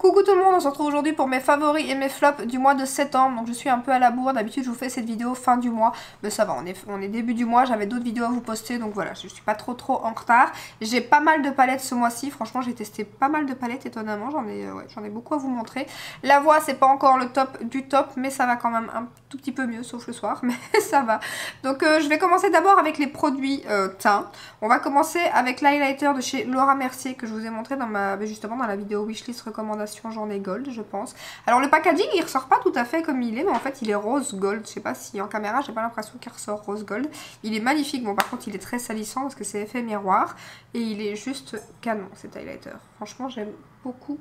Coucou tout le monde, on se retrouve aujourd'hui pour mes favoris et mes flops du mois de septembre. Donc je suis un peu à la bourre, d'habitude je vous fais cette vidéo fin du mois. Mais ça va, on est début du mois, j'avais d'autres vidéos à vous poster. Donc voilà, je suis pas trop en retard. J'ai pas mal de palettes ce mois-ci, franchement j'ai testé pas mal de palettes étonnamment. J'en ai beaucoup à vous montrer. La voix c'est pas encore le top du top, mais ça va quand même un tout petit peu mieux, sauf le soir, mais ça va. Donc je vais commencer d'abord avec les produits teint. On va commencer avec l'highlighter de chez Laura Mercier que je vous ai montré justement dans la vidéo wishlist recommandation journée gold je pense. Alors le packaging il ressort pas tout à fait comme il est, mais en fait il est rose gold. Je sais pas si en caméra j'ai pas l'impression qu'il ressort rose gold. Il est magnifique, bon par contre il est très salissant parce que c'est effet miroir et il est juste canon cet highlighter. Franchement j'aime beaucoup.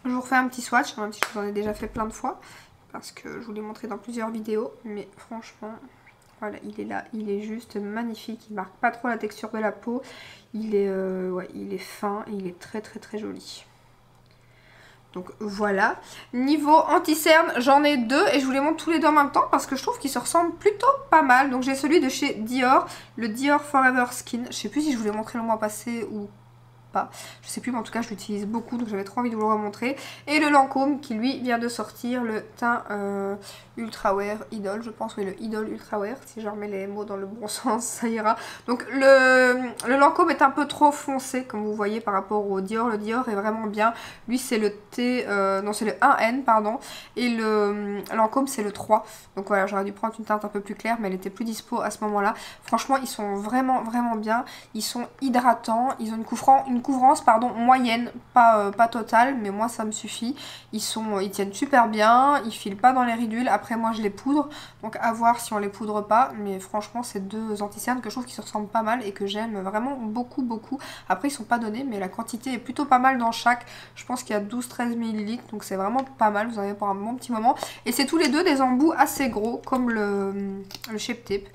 Je vous refais un petit swatch, même si je vous en ai déjà fait plein de fois parce que je vous l'ai montré dans plusieurs vidéos, mais franchement voilà, il est là, il est juste magnifique, il marque pas trop la texture de la peau, il est fin et il est très joli. Donc voilà, niveau anti-cerne j'en ai deux et je vous les montre tous les deux en même temps parce que je trouve qu'ils se ressemblent plutôt pas mal. Donc j'ai celui de chez Dior, le Dior Forever Skin, je sais plus si je vous l'ai montré le mois passé ou pas, je sais plus, mais en tout cas je l'utilise beaucoup donc j'avais trop envie de vous le remontrer. Et le Lancôme qui lui vient de sortir, le teint Ultra Wear Idol, je pense, oui, le Idol Ultra Wear, si je remets les mots dans le bon sens ça ira. Donc le Lancôme est un peu trop foncé comme vous voyez par rapport au Dior. Le Dior est vraiment bien, lui c'est le T, non c'est le 1N pardon, et le Lancôme c'est le 3. Donc voilà, j'aurais dû prendre une teinte un peu plus claire mais elle était plus dispo à ce moment là. Franchement ils sont vraiment bien, ils sont hydratants, ils ont une couvrance moyenne, pas totale, mais moi ça me suffit. Ils tiennent super bien, ils filent pas dans les ridules. Après moi je les poudre, donc à voir si on les poudre pas, mais franchement c'est deux anti-cernes que je trouve qui se ressemblent pas mal et que j'aime vraiment beaucoup. Après ils sont pas donnés mais la quantité est plutôt pas mal dans chaque, je pense qu'il y a 12-13 ml, donc c'est vraiment pas mal, vous en avez pour un bon petit moment. Et c'est tous les deux des embouts assez gros comme le Shape Tape.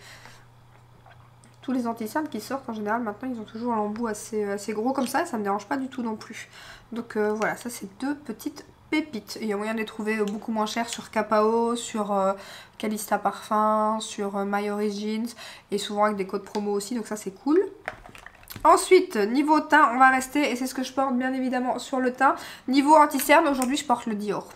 Tous les anti-cernes qui sortent en général maintenant ils ont toujours un embout assez gros comme ça et ça me dérange pas du tout non plus. Donc voilà, ça c'est deux petites pépites. Il y a moyen de les trouver beaucoup moins chers sur Kapao, sur Calista Parfum, sur My Origins et souvent avec des codes promo aussi, donc ça c'est cool. Ensuite, niveau teint, on va rester, et c'est ce que je porte bien évidemment sur le teint. Niveau anti-cerne, aujourd'hui je porte le Dior.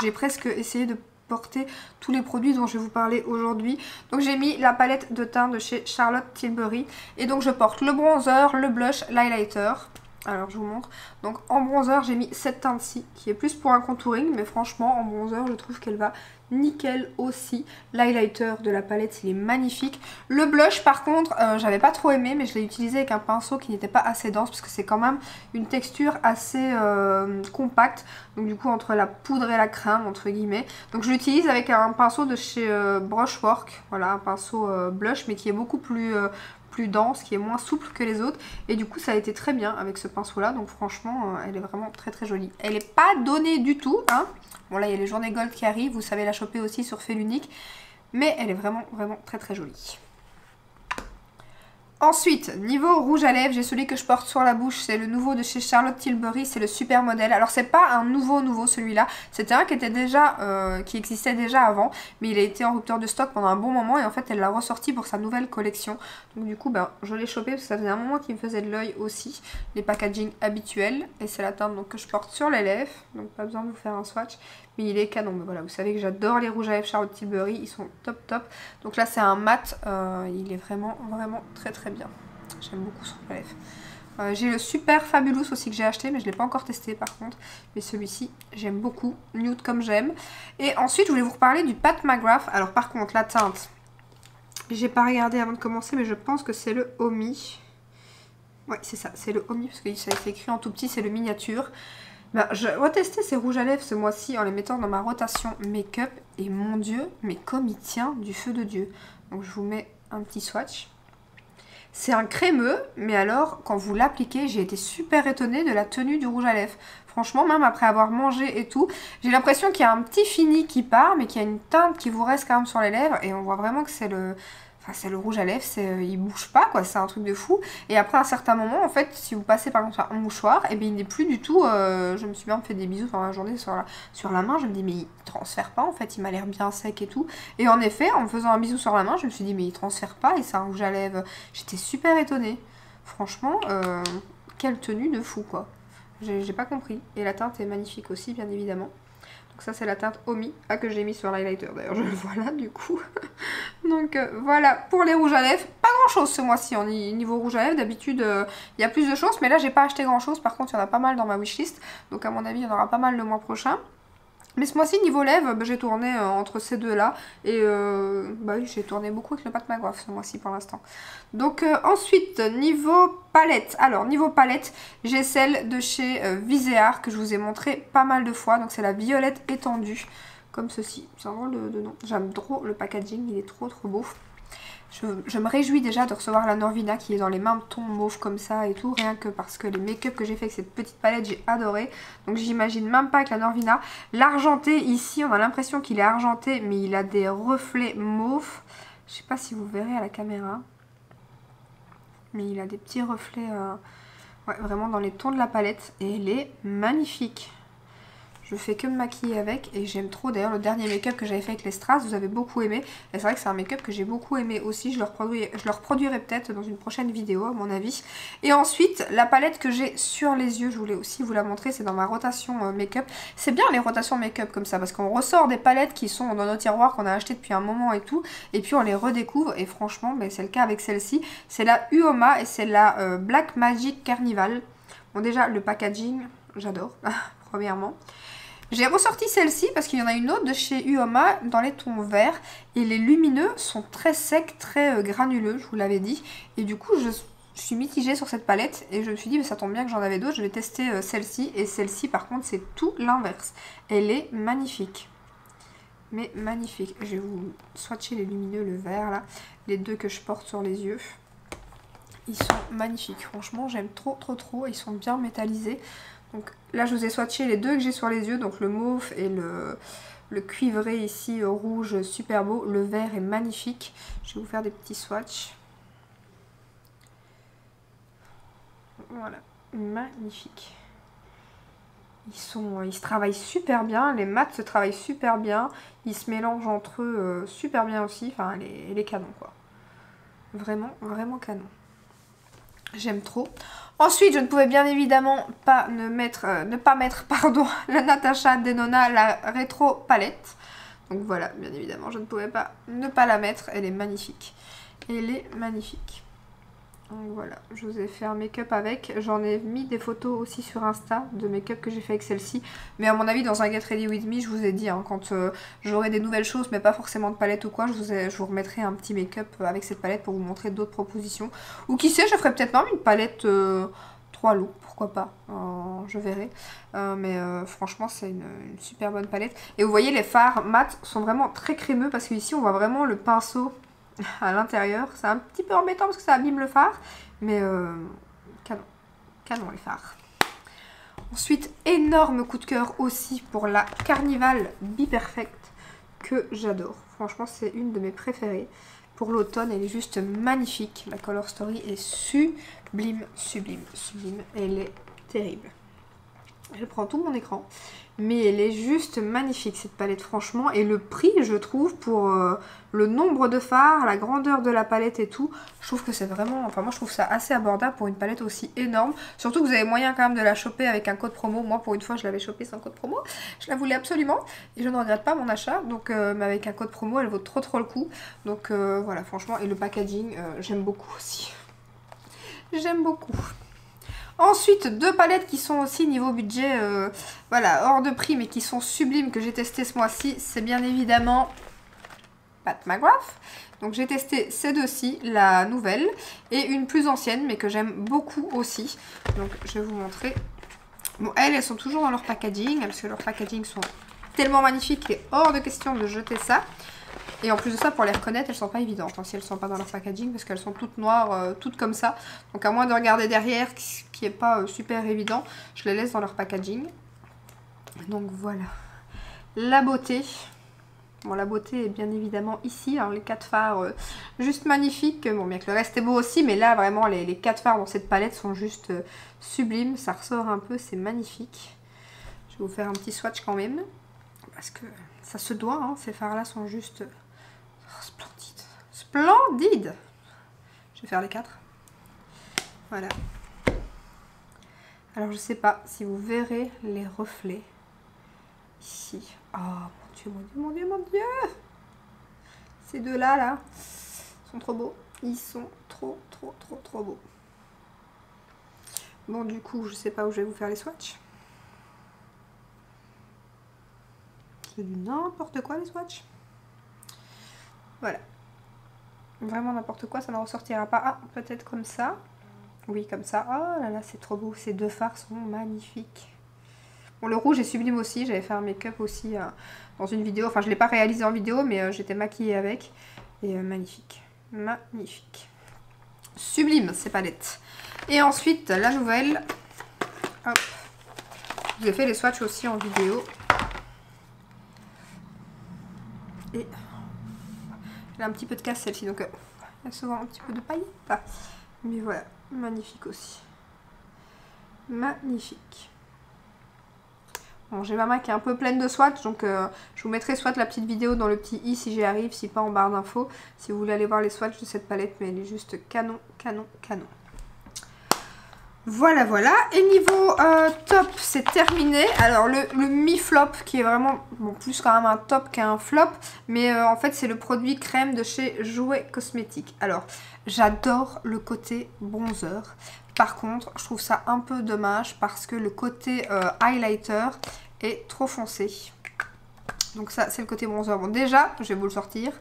J'ai presque essayé de porter tous les produits dont je vais vous parler aujourd'hui. Donc j'ai mis la palette de teint de chez Charlotte Tilbury. Et donc je porte le bronzer, le blush, l'highlighter. Alors je vous montre. Donc en bronzer j'ai mis cette teinte-ci qui est plus pour un contouring. Mais franchement en bronzer je trouve qu'elle va nickel aussi. L'highlighter de la palette il est magnifique. Le blush par contre j'avais pas trop aimé, mais je l'ai utilisé avec un pinceau qui n'était pas assez dense parce que c'est quand même une texture assez compacte. Donc du coup entre la poudre et la crème entre guillemets. Donc je l'utilise avec un pinceau de chez Brushwork. Voilà, un pinceau blush mais qui est beaucoup plus dense, qui est moins souple que les autres, et du coup ça a été très bien avec ce pinceau là. Donc franchement elle est vraiment très jolie. Elle est pas donnée du tout hein. Bon là il y a les journées gold qui arrivent, vous savez la choper aussi sur Fait l'Unique, mais elle est vraiment très jolie. Ensuite, niveau rouge à lèvres, j'ai celui que je porte sur la bouche, c'est le nouveau de chez Charlotte Tilbury, c'est le super modèle. Alors c'est pas un nouveau celui-là, c'était un qui était déjà, qui existait déjà avant, mais il a été en rupture de stock pendant un bon moment et en fait elle l'a ressorti pour sa nouvelle collection. Donc du coup je l'ai chopé parce que ça faisait un moment qui me faisait de l'œil aussi, les packaging habituels, et c'est la teinte donc, que je porte sur les lèvres, donc pas besoin de vous faire un swatch. Mais il est canon, mais voilà, vous savez que j'adore les rouges à lèvres Charlotte Tilbury, ils sont top. Donc là c'est un mat, il est vraiment très bien. J'aime beaucoup son rouge à lèvres. J'ai le Super Fabulous aussi que j'ai acheté, mais je ne l'ai pas encore testé par contre. Mais celui-ci, j'aime beaucoup, nude comme j'aime. Et ensuite, je voulais vous reparler du Pat McGrath. Alors par contre, la teinte, j'ai pas regardé avant de commencer, mais je pense que c'est le Omi. Ouais, c'est ça, c'est le Omi, parce que ça a été écrit en tout petit, c'est le miniature. Je vais tester ces rouges à lèvres ce mois-ci en les mettant dans ma rotation make-up. Et mon dieu, mais comme il tient du feu de Dieu. Donc je vous mets un petit swatch. C'est un crémeux, mais alors quand vous l'appliquez, j'ai été super étonnée de la tenue du rouge à lèvres. Franchement, même après avoir mangé et tout, j'ai l'impression qu'il y a un petit fini qui part, mais qu'il y a une teinte qui vous reste quand même sur les lèvres. Et on voit vraiment que c'est le... Enfin, c'est le rouge à lèvres, il bouge pas quoi, c'est un truc de fou. Et après un certain moment, en fait, si vous passez par exemple un mouchoir, et bien il n'est plus du tout, je me suis bien fait des bisous pendant la journée sur la main, je me dis mais il transfère pas en fait, il m'a l'air bien sec et tout. Et en effet, en me faisant un bisou sur la main, je me suis dit mais il transfère pas et c'est un rouge à lèvres. J'étais super étonnée. Franchement, quelle tenue de fou quoi. J'ai pas compris. Et la teinte est magnifique aussi, bien évidemment. Donc ça, c'est la teinte Omi que j'ai mis sur l'highlighter. D'ailleurs, je le vois là, du coup. Donc voilà, pour les rouges à lèvres, pas grand chose ce mois-ci en niveau rouge à lèvres. D'habitude, il y a plus de choses, mais là, j'ai pas acheté grand chose. Par contre, il y en a pas mal dans ma wishlist. Donc à mon avis, il y en aura pas mal le mois prochain. Mais ce mois-ci, niveau lèvres, bah, j'ai tourné entre ces deux-là. Et bah oui, j'ai tourné beaucoup avec le Pat McGrath ce mois-ci pour l'instant. Donc ensuite, niveau palette. Alors, niveau palette, j'ai celle de chez Viseart que je vous ai montré pas mal de fois. Donc c'est la violette étendue, comme ceci. C'est un drôle de nom. J'aime trop le packaging, il est trop beau. Je me réjouis déjà de recevoir la Norvina qui est dans les mêmes tons mauve comme ça et tout. Rien que parce que les make-up que j'ai fait avec cette petite palette, j'ai adoré. Donc j'imagine même pas avec la Norvina. L'argenté ici, on a l'impression qu'il est argenté, mais il a des reflets mauve. Je sais pas si vous verrez à la caméra. Mais il a des petits reflets ouais, vraiment dans les tons de la palette. Et elle est magnifique. Je fais que me maquiller avec et j'aime trop. D'ailleurs, le dernier make-up que j'avais fait avec les strass, vous avez beaucoup aimé. Et c'est vrai que c'est un make-up que j'ai beaucoup aimé aussi. Je le reproduirai peut-être dans une prochaine vidéo, à mon avis. Et ensuite, la palette que j'ai sur les yeux, je voulais aussi vous la montrer. C'est dans ma rotation make-up. C'est bien les rotations make-up comme ça parce qu'on ressort des palettes qui sont dans nos tiroirs qu'on a achetées depuis un moment et tout. Et puis on les redécouvre. Et franchement, ben, c'est le cas avec celle-ci. C'est la Uoma et c'est la Black Magic Carnival. Bon, déjà, le packaging, j'adore, premièrement. J'ai ressorti celle-ci parce qu'il y en a une autre de chez Uoma dans les tons verts. Et les lumineux sont très secs, très granuleux, je vous l'avais dit. Et du coup, je suis mitigée sur cette palette. Et je me suis dit, mais ça tombe bien que j'en avais d'autres. Je vais tester celle-ci. Et celle-ci, par contre, c'est tout l'inverse. Elle est magnifique. Mais magnifique. Je vais vous swatcher les lumineux, le vert, là. Les deux que je porte sur les yeux. Ils sont magnifiques. Franchement, j'aime trop. Ils sont bien métallisés. Donc là je vous ai swatché les deux que j'ai sur les yeux, donc le mauve et le cuivré ici rouge, super beau. Le vert est magnifique. Je vais vous faire des petits swatchs. Voilà, magnifique. Ils se travaillent super bien, les mats se travaillent super bien, ils se mélangent entre eux super bien aussi, enfin les canons quoi. Vraiment canon. J'aime trop. Ensuite, je ne pouvais bien évidemment pas ne pas mettre pardon, la Natasha Denona, la rétro palette. Donc voilà, bien évidemment, je ne pouvais pas ne pas la mettre. Elle est magnifique. Elle est magnifique. Donc voilà, je vous ai fait un make-up avec. J'en ai mis des photos aussi sur Insta de make-up que j'ai fait avec celle-ci. Mais à mon avis, dans un Get Ready With Me, je vous ai dit, hein, quand j'aurai des nouvelles choses, mais pas forcément de palette ou quoi, je vous remettrai un petit make-up avec cette palette pour vous montrer d'autres propositions. Ou qui sait, je ferai peut-être même une palette 3 looks, pourquoi pas, je verrai. Mais franchement, c'est une super bonne palette. Et vous voyez, les fards mat sont vraiment très crémeux parce qu'ici, on voit vraiment le pinceau à l'intérieur. C'est un petit peu embêtant parce que ça abîme le fard, mais canon les fards. Ensuite, énorme coup de cœur aussi pour la Carnival Be Perfect que j'adore. Franchement, c'est une de mes préférées. Pour l'automne, elle est juste magnifique. La Color Story est sublime. Elle est terrible. Elle prend tout mon écran. Mais elle est juste magnifique cette palette franchement. Et le prix je trouve pour le nombre de fards, la grandeur de la palette et tout. Je trouve que c'est vraiment, enfin moi je trouve ça assez abordable pour une palette aussi énorme. Surtout que vous avez moyen quand même de la choper avec un code promo. Moi pour une fois je l'avais chopée sans code promo. Je la voulais absolument et je ne regrette pas mon achat. Donc mais avec un code promo elle vaut trop le coup. Donc voilà franchement. Et le packaging j'aime beaucoup aussi. J'aime beaucoup. Ensuite, deux palettes qui sont aussi niveau budget, voilà, hors de prix, mais qui sont sublimes, que j'ai testé ce mois-ci. C'est bien évidemment Pat McGrath. Donc j'ai testé ces deux-ci, la nouvelle, et une plus ancienne, mais que j'aime beaucoup aussi. Donc je vais vous montrer. Bon, elles sont toujours dans leur packaging, parce que leurs packaging sont tellement magnifiques qu'il est hors de question de jeter ça. Et en plus de ça, pour les reconnaître, elles sont pas évidentes hein, si elles sont pas dans leur packaging parce qu'elles sont toutes noires, toutes comme ça. Donc à moins de regarder derrière, qui est pas super évident, je les laisse dans leur packaging. Donc voilà. La beauté. Bon, la beauté est bien évidemment ici. Alors les 4 fards, juste magnifiques. Bon, bien que le reste est beau aussi, mais là vraiment les 4 fards dans cette palette sont juste sublimes. Ça ressort un peu, c'est magnifique. Je vais vous faire un petit swatch quand même. Parce que ça se doit, hein, ces fards là sont juste... Splendide. Je vais faire les 4. Voilà. Alors je sais pas si vous verrez les reflets ici. Oh mon dieu, mon dieu, mon dieu, mon dieu. Ces deux-là, là, sont trop beaux. Ils sont trop beaux. Bon, du coup, je sais pas où je vais vous faire les swatchs. C'est du n'importe quoi, les swatchs. Voilà. Vraiment n'importe quoi, ça ne ressortira pas. Ah, peut-être comme ça. Oui, comme ça. Oh là là, c'est trop beau. Ces deux fards sont magnifiques. Bon, le rouge est sublime aussi. J'avais fait un make-up aussi dans une vidéo. Enfin, je ne l'ai pas réalisé en vidéo, mais j'étais maquillée avec. Et magnifique. Magnifique. Sublime, ces palettes. Et ensuite, la nouvelle. Hop. Je vous ai fait les swatchs aussi en vidéo. Et elle a un petit peu de casse celle-ci, donc il y a souvent un petit peu de paillettes. Mais voilà, magnifique aussi. Magnifique. Bon, j'ai ma main qui est un peu pleine de swatchs, donc je vous mettrai soit la petite vidéo dans le petit i si j'y arrive, si pas en barre d'infos, si vous voulez aller voir les swatchs de cette palette, mais elle est juste canon, canon, canon. Voilà, voilà. Et niveau top, c'est terminé. Alors, le mi-flop, qui est vraiment, bon, plus quand même un top qu'un flop, mais en fait, c'est le produit crème de chez Jouet Cosmétiques. Alors, j'adore le côté bronzer. Par contre, je trouve ça un peu dommage parce que le côté highlighter est trop foncé. Donc ça, c'est le côté bronzer. Bon, déjà, je vais vous le sortir.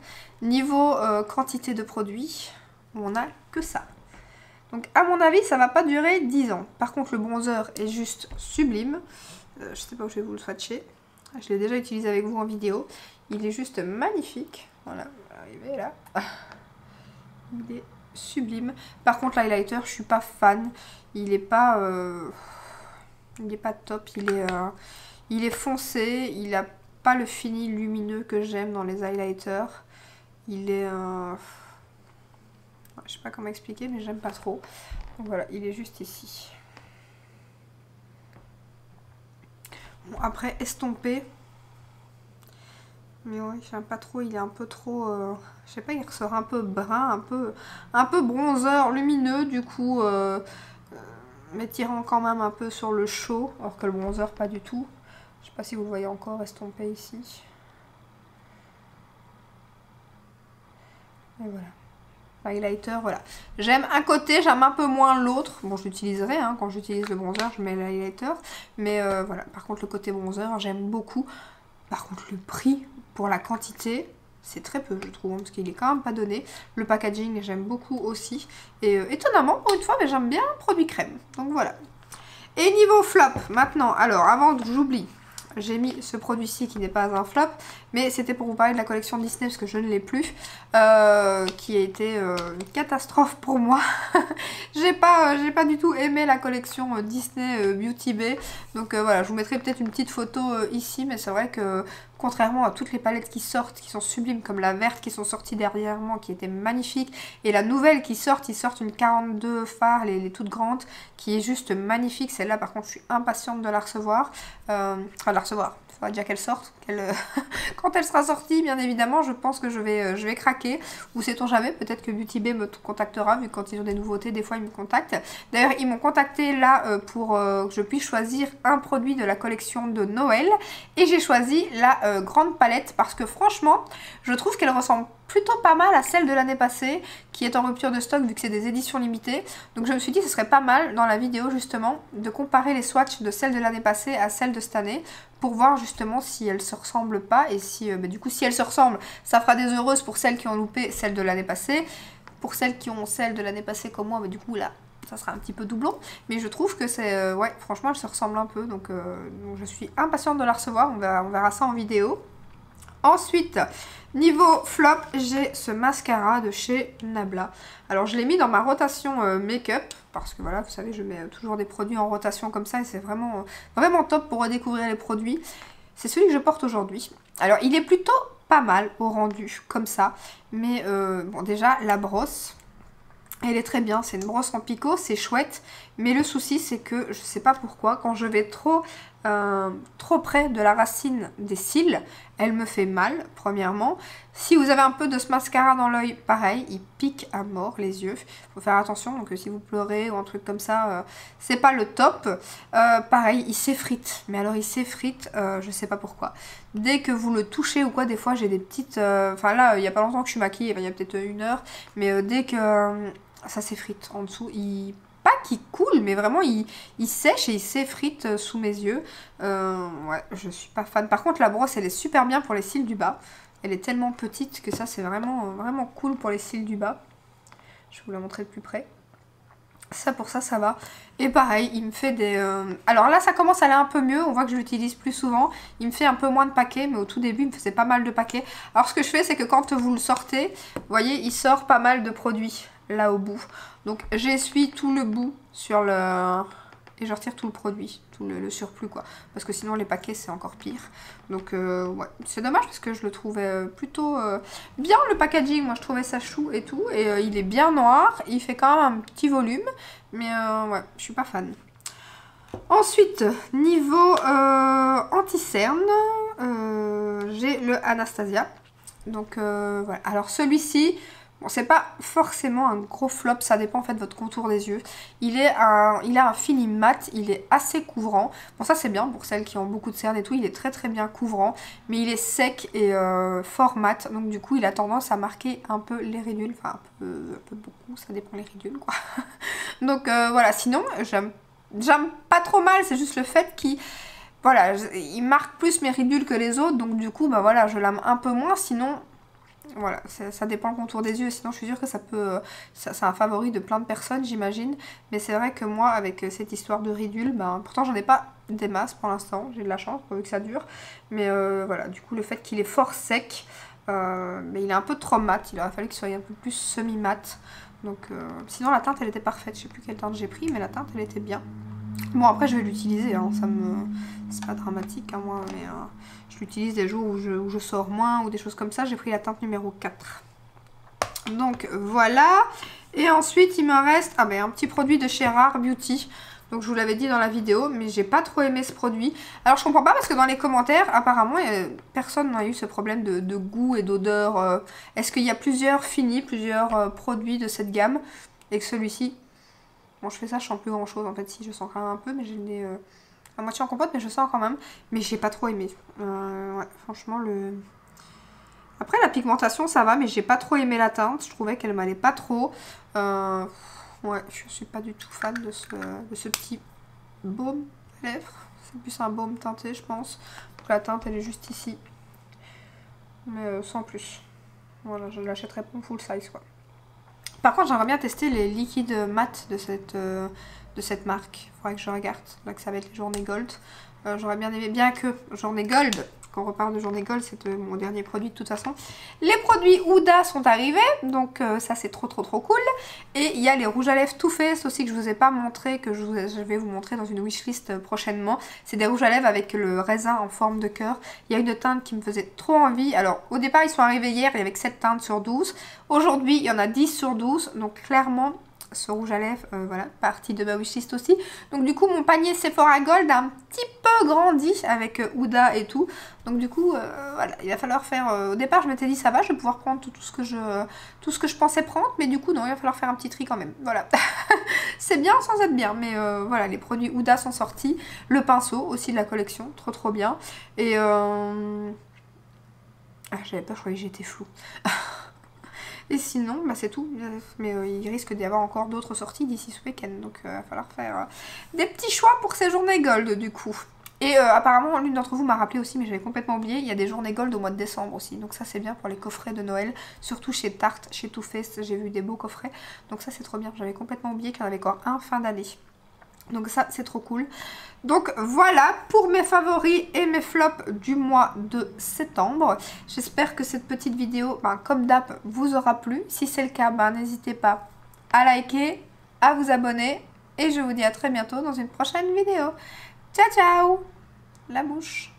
Niveau quantité de produit, on n'a que ça. Donc à mon avis, ça va pas durer 10 ans. Par contre, le bronzer est juste sublime. Je sais pas où je vais vous le swatcher. Je l'ai déjà utilisé avec vous en vidéo. Il est juste magnifique. Voilà, on va arriver là. Il est sublime. Par contre, l'highlighter, je suis pas fan. Il est pas top. Il est foncé. Il a pas le fini lumineux que j'aime dans les highlighters. Il est... je sais pas comment expliquer, mais j'aime pas trop. Donc voilà, il est juste ici. Bon, après, estompé. Mais oui, j'aime pas trop. Il est un peu trop... je sais pas, il ressort un peu brun, un peu bronzer lumineux, du coup. Mais tirant quand même un peu sur le chaud. Alors que le bronzer, pas du tout. Je sais pas si vous le voyez encore estompé ici. Et voilà. Highlighter, voilà. J'aime un côté, j'aime un peu moins l'autre. Bon, je l'utiliserai, hein, quand j'utilise le bronzer, je mets l'highlighter. Mais voilà, par contre, le côté bronzer, j'aime beaucoup. Par contre, le prix pour la quantité, c'est très peu, je trouve, hein, parce qu'il est quand même pas donné. Le packaging, j'aime beaucoup aussi. Et étonnamment, pour une fois, j'aime bien le produit crème. Donc voilà. Et niveau flop, maintenant, alors, avant que j'oublie, j'ai mis ce produit-ci qui n'est pas un flop, mais c'était pour vous parler de la collection Disney parce que je ne l'ai plus, qui a été une catastrophe pour moi. j'ai pas du tout aimé la collection Disney Beauty Bay, donc voilà, je vous mettrai peut-être une petite photo ici, mais c'est vrai que contrairement à toutes les palettes qui sortent, qui sont sublimes, comme la verte qui sont sorties dernièrement, qui était magnifique, et la nouvelle qui sort, ils sortent une 42 phare, les toutes grandes, qui est juste magnifique. Celle-là, par contre, je suis impatiente de la recevoir. Enfin, de la recevoir. Il faudra déjà qu'elle sorte. Quand elle sera sortie, bien évidemment, je pense que je vais craquer. Ou sait-on jamais, peut-être que Beauty Bay me contactera, vu que quand ils ont des nouveautés, des fois ils me contactent. D'ailleurs, ils m'ont contacté là pour que je puisse choisir un produit de la collection de Noël. Et j'ai choisi la grande palette parce que franchement, je trouve qu'elle ressemble plutôt pas mal à celle de l'année passée, qui est en rupture de stock vu que c'est des éditions limitées. Donc je me suis dit que ce serait pas mal dans la vidéo justement de comparer les swatchs de celle de l'année passée à celle de cette année, pour voir justement si elles se ressemblent pas, et si du coup si elles se ressemblent, ça fera des heureuses pour celles qui ont loupé celle de l'année passée. Pour celles qui ont celle de l'année passée comme moi, du coup là ça sera un petit peu doublon, mais je trouve que c'est ouais, franchement elles se ressemblent un peu, donc je suis impatiente de la recevoir. On verra ça en vidéo. Ensuite, niveau flop, j'ai ce mascara de chez Nabla. Alors je l'ai mis dans ma rotation make-up, parce que voilà, vous savez, je mets toujours des produits en rotation comme ça, et c'est vraiment, vraiment top pour redécouvrir les produits. C'est celui que je porte aujourd'hui. Alors il est plutôt pas mal au rendu, comme ça, mais bon, déjà la brosse, elle est très bien, c'est une brosse en picot, c'est chouette, mais le souci c'est que je sais pas pourquoi, quand je vais trop trop près de la racine des cils, elle me fait mal, premièrement. Si vous avez un peu de ce mascara dans l'œil, pareil, il pique à mort les yeux. Il faut faire attention, donc si vous pleurez ou un truc comme ça, c'est pas le top. Pareil, il s'effrite, mais alors il s'effrite, je sais pas pourquoi. Dès que vous le touchez ou quoi, des fois j'ai des petites... Enfin là, il y a pas longtemps que je suis maquillée, il y a peut-être 1 heure, mais dès que ça s'effrite en dessous, il... Pas qu'il coule, mais vraiment il sèche et il s'effrite sous mes yeux. Ouais, je suis pas fan. Par contre, la brosse, elle est super bien pour les cils du bas. Elle est tellement petite que ça, c'est vraiment cool pour les cils du bas. Je vais vous la montrer de plus près. Ça, pour ça, ça va. Et pareil, il me fait des... Alors là, ça commence à aller un peu mieux. On voit que je l'utilise plus souvent. Il me fait un peu moins de paquets, mais au tout début, il me faisait pas mal de paquets. Alors, ce que je fais, c'est que quand vous le sortez, vous voyez, il sort pas mal de produits là au bout. Donc, j'essuie tout le bout sur le... Et je retire tout le produit, tout le surplus, quoi. Parce que sinon, les paquets, c'est encore pire. Donc, ouais, c'est dommage parce que je le trouvais plutôt bien, le packaging. Moi, je trouvais ça chou et tout. Et il est bien noir. Il fait quand même un petit volume. Mais ouais, je suis pas fan. Ensuite, niveau anti-cerne, j'ai le Anastasia. Donc, voilà. Alors, celui-ci... Bon, c'est pas forcément un gros flop, ça dépend en fait de votre contour des yeux. Il a un fini mat, il est assez couvrant. Bon, ça c'est bien pour celles qui ont beaucoup de cernes et tout, il est très très bien couvrant. Mais il est sec et fort mat, donc du coup il a tendance à marquer un peu les ridules. Enfin un peu beaucoup, ça dépend les ridules quoi. Donc voilà, sinon j'aime pas trop mal, c'est juste le fait qu'il... Voilà, il marque plus mes ridules que les autres, donc du coup bah voilà, je l'aime un peu moins, sinon... Voilà, ça dépend le contour des yeux, sinon je suis sûre que ça peut... c'est un favori de plein de personnes, j'imagine. Mais c'est vrai que moi, avec cette histoire de ridule, ben, pourtant j'en ai pas des masses pour l'instant, j'ai de la chance, pourvu que ça dure. Mais voilà, du coup le fait qu'il est fort sec, mais il est un peu trop mat, il aurait fallu qu'il soit un peu plus semi-mat. Donc sinon la teinte elle était parfaite, je sais plus quelle teinte j'ai pris, mais la teinte elle était bien. Bon après je vais l'utiliser, hein, c'est pas dramatique à moi, mais je l'utilise des jours où je sors moins ou des choses comme ça. J'ai pris la teinte numéro 4. Donc voilà. Et ensuite il me reste un petit produit de chez Rare Beauty. Donc je vous l'avais dit dans la vidéo, mais j'ai pas trop aimé ce produit. Alors je comprends pas parce que dans les commentaires, apparemment, personne n'a eu ce problème de goût et d'odeur. Est-ce qu'il y a plusieurs finis, plusieurs produits de cette gamme et que celui-ci... Bon, je fais ça, je sens plus grand chose en fait, si je sens quand même un peu, mais j'ai le nez à moitié en compote, mais je sens quand même. Mais j'ai pas trop aimé. Ouais, franchement, Après, la pigmentation, ça va, mais j'ai pas trop aimé la teinte. Je trouvais qu'elle m'allait pas trop. Ouais, je suis pas du tout fan de ce petit baume à lèvres. C'est plus un baume teinté, je pense. Donc la teinte, elle est juste ici. Mais sans plus. Voilà, je l'achèterai pas en full size, quoi. Par contre, j'aimerais bien tester les liquides mat de cette marque. Il faudrait que je regarde. Là, que ça va être les Journées Gold. J'aurais bien aimé, bien que Journée Gold, quand on reparle de Journée Gold, c'est mon dernier produit de toute façon. Les produits Huda sont arrivés, donc ça c'est trop cool. Et il y a les rouges à lèvres Too Faced aussi que je vous ai pas montré, que je vais vous montrer dans une wishlist prochainement. C'est des rouges à lèvres avec le raisin en forme de cœur. Il y a une teinte qui me faisait trop envie. Alors au départ ils sont arrivés hier, il y avait que 7 teintes sur 12. Aujourd'hui il y en a 10 sur 12, donc clairement... Ce rouge à lèvres, voilà, partie de ma wishlist aussi. Donc du coup mon panier Sephora Gold a un petit peu grandi avec Huda et tout. Donc du coup, voilà, il va falloir faire... au départ je m'étais dit ça va, je vais pouvoir prendre tout ce que je pensais prendre. Mais du coup non, il va falloir faire un petit tri quand même. Voilà, c'est bien sans être bien. Mais voilà, les produits Huda sont sortis. Le pinceau aussi de la collection, trop bien. Et... Ah j'avais peur, je croyais que j'étais floue. Et sinon, bah c'est tout. Mais il risque d'y avoir encore d'autres sorties d'ici ce week-end. Donc il va falloir faire des petits choix pour ces journées gold du coup. Et apparemment, l'une d'entre vous m'a rappelé aussi, mais j'avais complètement oublié, il y a des journées gold au mois de décembre aussi. Donc ça c'est bien pour les coffrets de Noël. Surtout chez Tarte, chez Too Faced, j'ai vu des beaux coffrets. Donc ça c'est trop bien. J'avais complètement oublié qu'il y en avait encore un fin d'année. Donc ça c'est trop cool. Donc voilà pour mes favoris et mes flops du mois de septembre. J'espère que cette petite vidéo, comme d'hab, vous aura plu. Si c'est le cas, n'hésitez pas à liker, à vous abonner. Et je vous dis à très bientôt dans une prochaine vidéo. Ciao ciao, la mouche.